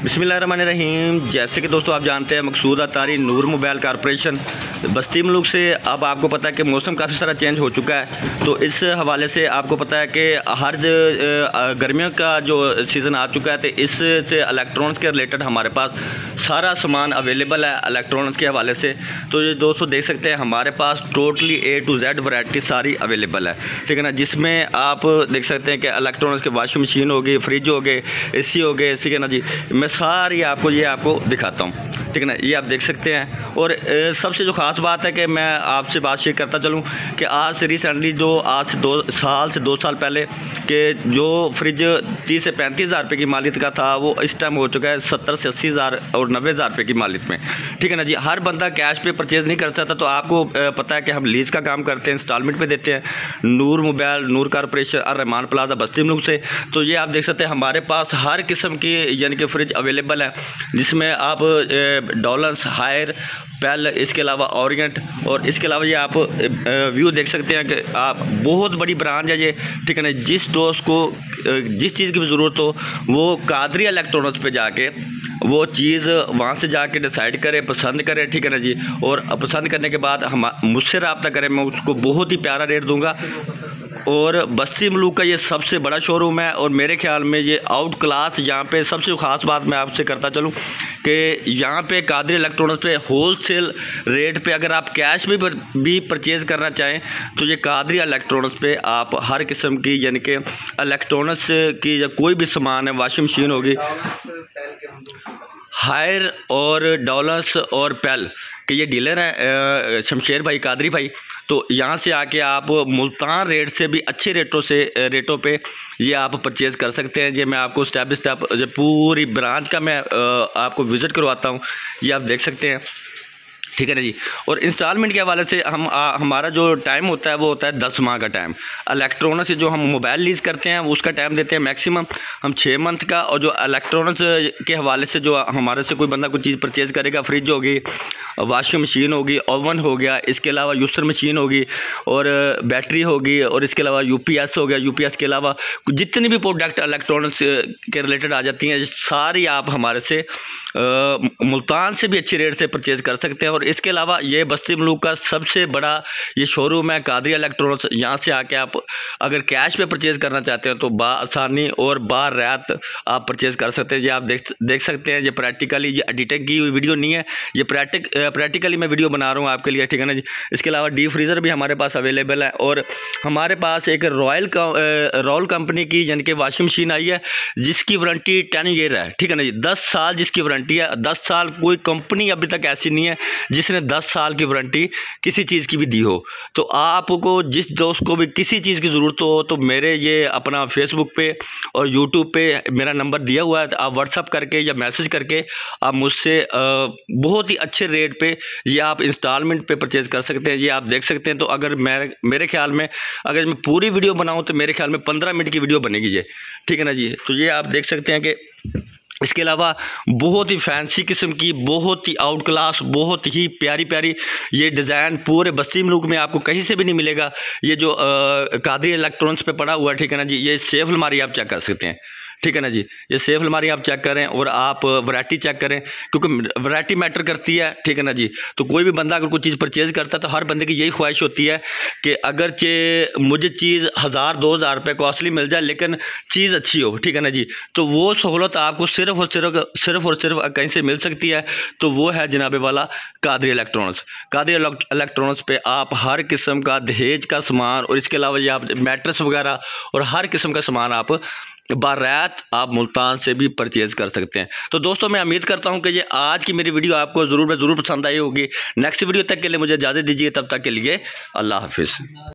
बिस्मिल्लाहिर्रहमानिर्रहीम। जैसे कि दोस्तों आप जानते हैं मकसूद अतारी नूर मोबाइल कॉरपोरेशन बस्ती मुल्क से, अब आपको पता है कि मौसम काफ़ी सारा चेंज हो चुका है, तो इस हवाले से आपको पता है कि हर गर्मियों का जो सीज़न आ चुका है, तो इससे इलेक्ट्रॉनिक्स के रिलेटेड हमारे पास सारा सामान अवेलेबल है इलेक्ट्रॉनिक्स के हवाले से। तो ये दोस्तों देख सकते हैं हमारे पास totally A to Z variety सारी अवेलेबल है, ठीक है ना, जिसमें आप देख सकते हैं कि इलेक्ट्रॉनिक्स के वॉशिंग मशीन हो गई, फ्रिज हो गए, AC हो गए, ठीक है ना जी। मैं सारी आपको दिखाता हूँ, ठीक है ना, ये आप देख सकते हैं। और सबसे जो ख़ास बात है कि मैं आपसे बात शेयर करता चलूँ कि आज से रिसेंटली जो आज से 2 साल पहले कि जो फ्रिज 30 से 35 हज़ार रुपये की मालियत का था, वो इस टाइम हो चुका है 70 से 80 हज़ार और 90 हज़ार रुपये की मालियत में, ठीक है ना जी। हर बंदा कैश पे परचेज़ नहीं कर सकता, तो आपको पता है कि हम लीज़ का काम करते हैं, इंस्टॉलमेंट पे देते हैं। नूर मोबाइल नूर कॉरपोरेशन रहमान प्लाजा बस्ती मुल्क से। तो ये आप देख सकते हैं हमारे पास हर किस्म की यानी कि फ्रिज अवेलेबल है, जिसमें आप डॉलर्स, हायर, पेल, इसके अलावा ओरिएंट, और इसके अलावा ये आप व्यू देख सकते हैं कि आप बहुत बड़ी ब्रांच है ये, ठीक है ना। जिस दोस्त को जिस चीज़ की भी ज़रूरत हो वो कादरी इलेक्ट्रॉनिक्स पे जाके वो चीज़ वहाँ से जाके डिसाइड करे, पसंद करे, ठीक है ना जी। और पसंद करने के बाद हम मुझसे रब्ता करें, मैं उसको बहुत ही प्यारा रेट दूंगा। और बस्ती मुल्क का ये सबसे बड़ा शोरूम है, और मेरे ख्याल में ये आउट क्लास, यहाँ पे सबसे ख़ास बात मैं आपसे करता चलूँ कि यहाँ पे कादरी इलेक्ट्रॉनिक्स पे होल सेल रेट पे अगर आप कैश में भी परचेज़ करना चाहें तो ये कादरी इलेक्ट्रॉनिक्स पे आप हर किस्म की यानी कि इलेक्ट्रॉनिक्स की या कोई भी सामान है, वॉशिंग मशीन होगी, हायर और डॉलर्स और पेल कि ये डीलर है शमशेर भाई, कादरी भाई। तो यहाँ से आके आप मुल्तान रेट से भी अच्छे रेटों पे ये आप परचेज़ कर सकते हैं। ये मैं आपको स्टेप बाई स्टेप जो पूरी ब्रांच का मैं आपको विज़िट करवाता हूँ, ये आप देख सकते हैं, ठीक है ना जी। और इंस्टॉलमेंट के हवाले से हमारा जो टाइम होता है वो होता है 10 माह का टाइम। इलेक्ट्रॉनिक्स से जो हम मोबाइल लीज़ करते हैं उसका टाइम देते हैं मैक्सिमम हम 6 मंथ का। और जो इलेक्ट्रॉनिक्स के हवाले से जो हमारे से कोई बंदा कोई चीज़ परचेज़ करेगा, फ्रिज होगी, वॉशिंग मशीन होगी, ओवन हो गया, इसके अलावा यूसर मशीन होगी, और बैटरी होगी, और इसके अलावा UPS हो गया। UPS के अलावा जितनी भी प्रोडक्ट इलेक्ट्रॉनिक्स के रिलेटेड आ जाती हैं सारी आप हमारे से मुल्तान से भी अच्छे रेट से परचेज़ कर सकते हैं। और इसके अलावा ये बस्ती मुल्क का सबसे बड़ा ये शोरूम है कादरी इलेक्ट्रॉनिक्स। यहाँ से आके आप अगर कैश पे परचेज़ करना चाहते हैं तो आसानी और रात आप परचेज़ कर सकते हैं। ये आप देख सकते हैं, ये प्रैक्टिकली, ये एडिटिंग की हुई वीडियो नहीं है, ये प्रैक्टिकली मैं वीडियो बना रहा हूँ आपके लिए, ठीक है ना जी। इसके अलावा डीप फ्रीज़र भी हमारे पास अवेलेबल है, और हमारे पास एक रॉयल कंपनी की यानी कि वॉशिंग मशीन आई है जिसकी वारंटी 10 ईयर है, ठीक है ना जी। 10 साल जिसकी वारंटी है, 10 साल कोई कंपनी अभी तक ऐसी नहीं है जिसने 10 साल की वारंटी किसी चीज़ की भी दी हो। तो आपको जिस दोस्त को भी किसी चीज़ की ज़रूरत हो तो मेरे ये अपना फेसबुक पे और यूट्यूब पे मेरा नंबर दिया हुआ है, तो आप व्हाट्सअप करके या मैसेज करके आप मुझसे बहुत ही अच्छे रेट पे ये आप इंस्टॉलमेंट पे परचेज़ कर सकते हैं। ये आप देख सकते हैं। तो अगर मेरे ख्याल में अगर मैं पूरी वीडियो बनाऊँ तो मेरे ख्याल में 15 मिनट की वीडियो बनेगी ये, ठीक है ना जी। तो ये आप देख सकते हैं कि इसके अलावा बहुत ही फैंसी किस्म की, बहुत ही आउट क्लास, बहुत ही प्यारी प्यारी ये डिज़ाइन पूरे बस्ती मुल्क में आपको कहीं से भी नहीं मिलेगा। ये जो कादरी इलेक्ट्रॉनिक्स पे पड़ा हुआ है, ठीक है ना जी, ये सेफ अलमारी आप चेक कर सकते हैं, ठीक है ना जी। ये सेफ अलमारी आप चेक करें और आप वैरायटी चेक करें, क्योंकि वैरायटी मैटर करती है, ठीक है ना जी। तो कोई भी बंदा अगर कोई चीज़ परचेज़ करता है तो हर बंदे की यही ख्वाहिश होती है कि अगरचे मुझे चीज़ 1000-2000 रुपये कॉस्टली मिल जाए लेकिन चीज़ अच्छी हो, ठीक है ना जी। तो वो सहूलत आपको सिर्फ और सिर्फ कहीं से मिल सकती है, तो वो है जनाबे वाला कादरी इलेक्ट्रॉनिक्स। कादरी इलेक्ट्रॉनिक्स पे आप हर किस्म का दहेज का सामान, और इसके अलावा ये आप मैट्रेस वगैरह और हर किस्म का सामान आप बारात आप मुल्तान से भी परचेज़ कर सकते हैं। तो दोस्तों मैं उम्मीद करता हूं कि ये आज की मेरी वीडियो आपको ज़रूर पसंद आई होगी। नेक्स्ट वीडियो तक के लिए मुझे इजाज़त दीजिए, तब तक के लिए अल्लाह हाफिज़।